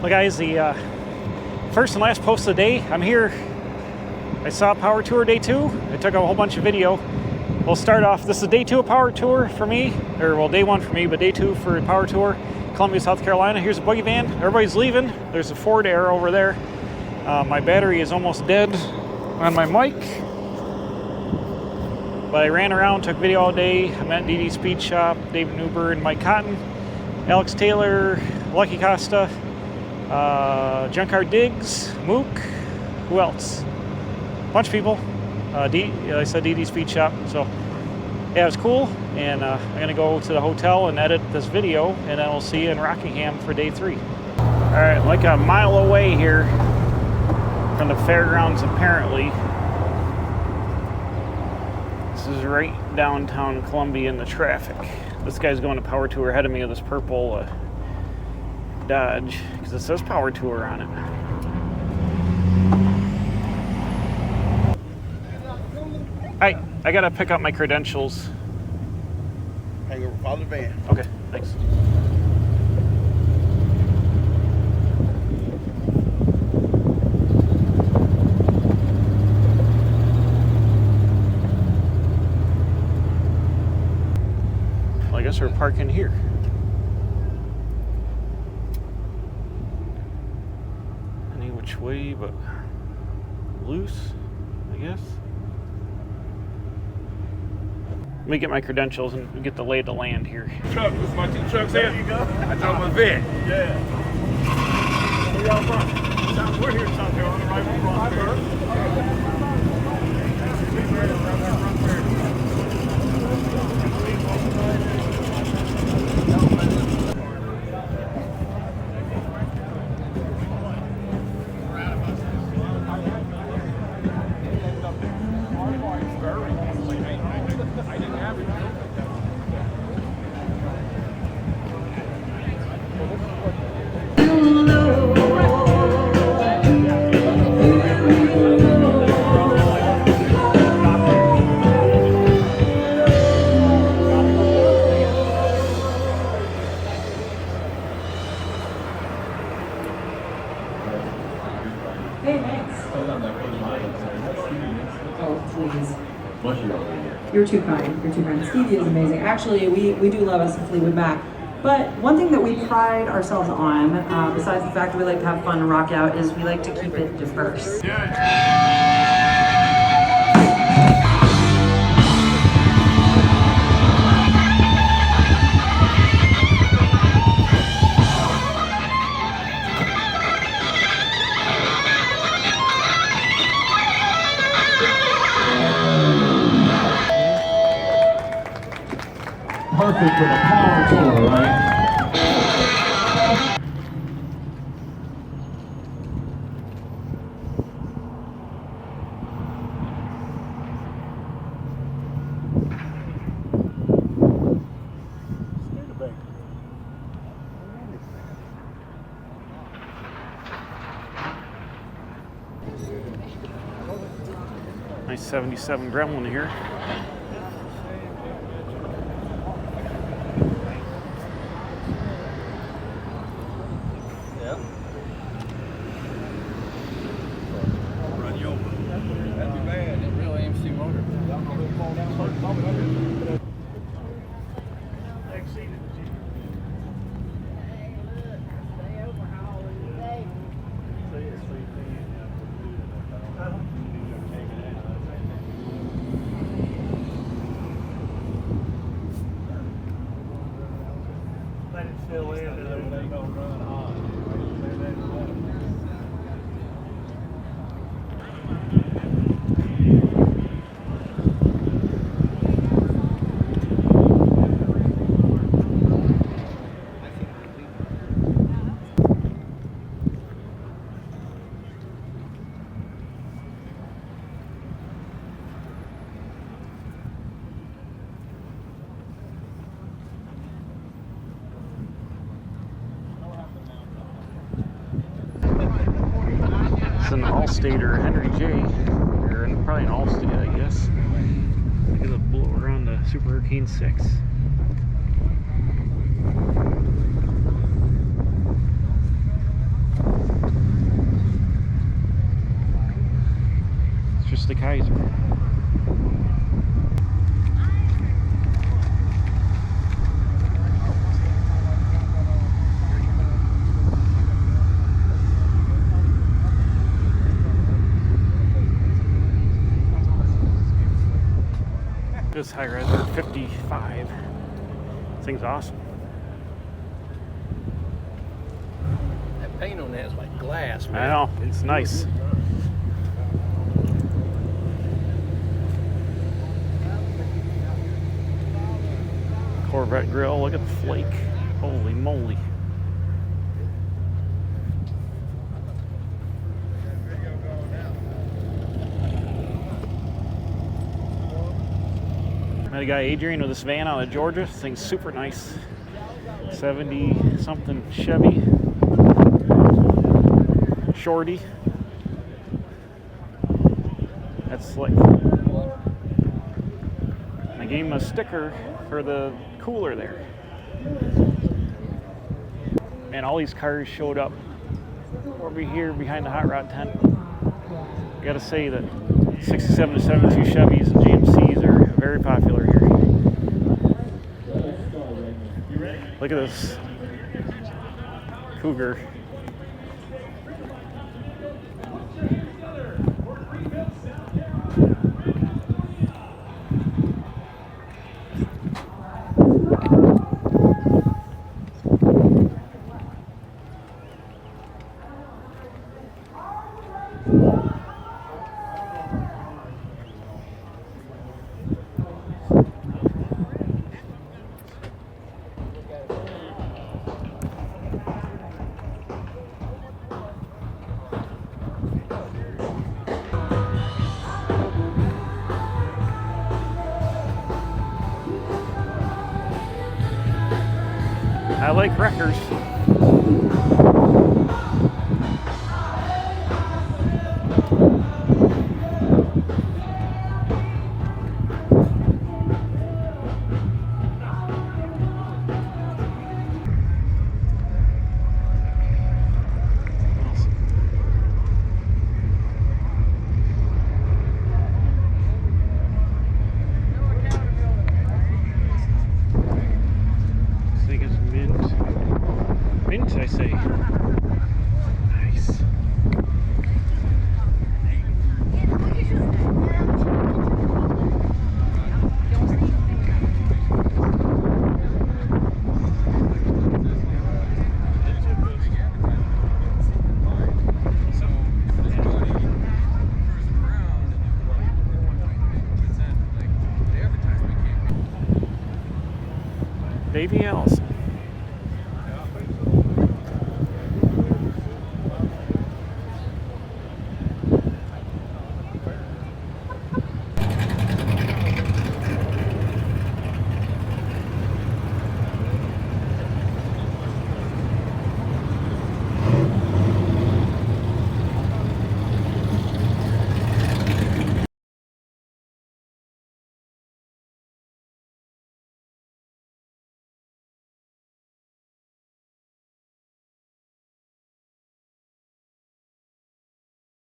Well guys, the first and last post of the day, I'm here. I saw Power Tour Day 2. I took a whole bunch of video. We'll start off, this is Day 2 of Power Tour for me, or well, Day 1 for me, but Day 2 for Power Tour, Columbia, South Carolina. Here's a buggy van. Everybody's leaving. There's a Ford Air over there. My battery is almost dead on my mic. But I ran around, took video all day. I met DD Speed Shop, David Newber and Mike Cotton, Alex Taylor, Lucky Costa, Junkyard Diggs, Mook, who else? Bunch of people. I said DD Speed Shop. So yeah, it was cool. And I'm gonna go to the hotel and edit this video, and then we'll see you in Rockingham for Day 3. All right, like a mile away here from the fairgrounds apparently. This is right downtown Columbia in the traffic. This guy's going to Power Tour ahead of me with this purple Dodge, because it says Power Tour on it. I gotta pick up my credentials. Hang over, follow the van. Okay, thanks. Well, I guess we're parking here. Any which way but loose, I guess. Let me get my credentials and get the lay of the land here. Truck, this is my 2 trucks here. There you go. I drove my vet. Yeah. Where y'all from? We're here in South Carolina, right? We're Hey, thanks. Oh, please. You're too kind. You're too kind. Stevie is amazing. Actually, we do love us some Fleetwood Mac. But one thing that we pride ourselves on, besides the fact that we like to have fun and rock out, is we like to keep it diverse. Perfect for the Power Tour, right? Nice 77 Gremlin here. Let it fill in and then they go run hot. An Allstate or Henry J, or probably an Allstate, I guess. Look at the blower on the Super Hurricane 6. House de Kaiser. This high riser 55. This thing's awesome. That paint on that is like glass, man. I know, it's nice. Corvette grill, look at the flake. Holy moly. Met a guy, Adrian, with this van out of Georgia. This thing's super nice. 70 something Chevy. Shorty. That's slick. I gave him a sticker for the cooler there. Man, all these cars showed up over here behind the hot rod tent. I gotta say that 67 to 72 Chevys and GMCs are very popular here. Look at this Cougar. I like wreckers. I say. Nice. Davey Allison.